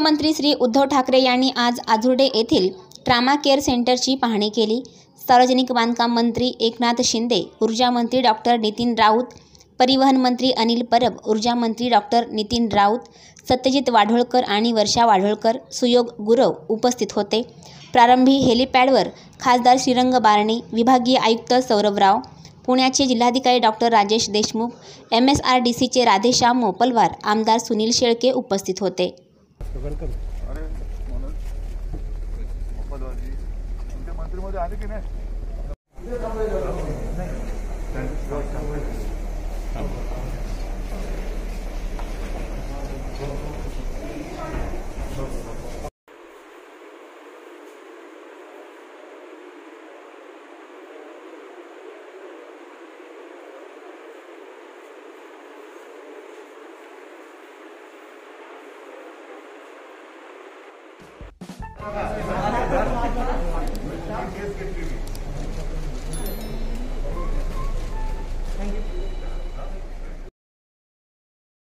मुख्यमंत्री श्री उद्धव ठाकरे यांनी आज आझुर्डे येथील ट्रामा केअर सेंटरची पाहणी केली। सार्वजनिक बांधकाम मंत्री एकनाथ शिंदे, ऊर्जा मंत्री डॉक्टर नितीन राऊत, परिवहन मंत्री अनिल परब, ऊर्जा मंत्री डॉक्टर नितीन राऊत, सत्यजित वाढोळकर आणि वर्षा वाढोळकर, सुयोग गुरव उपस्थित होते। प्रारंभी हेलिपॅडवर खासदार श्रीरंग बारणे, विभागीय आयुक्त सौरभ राव, पुण्याचे जिल्हाधिकारी डॉक्टर राजेश देशमुख, MSRDCचे राधेश्याम मोपलवार, आमदार सुनील शेळके उपस्थित होते।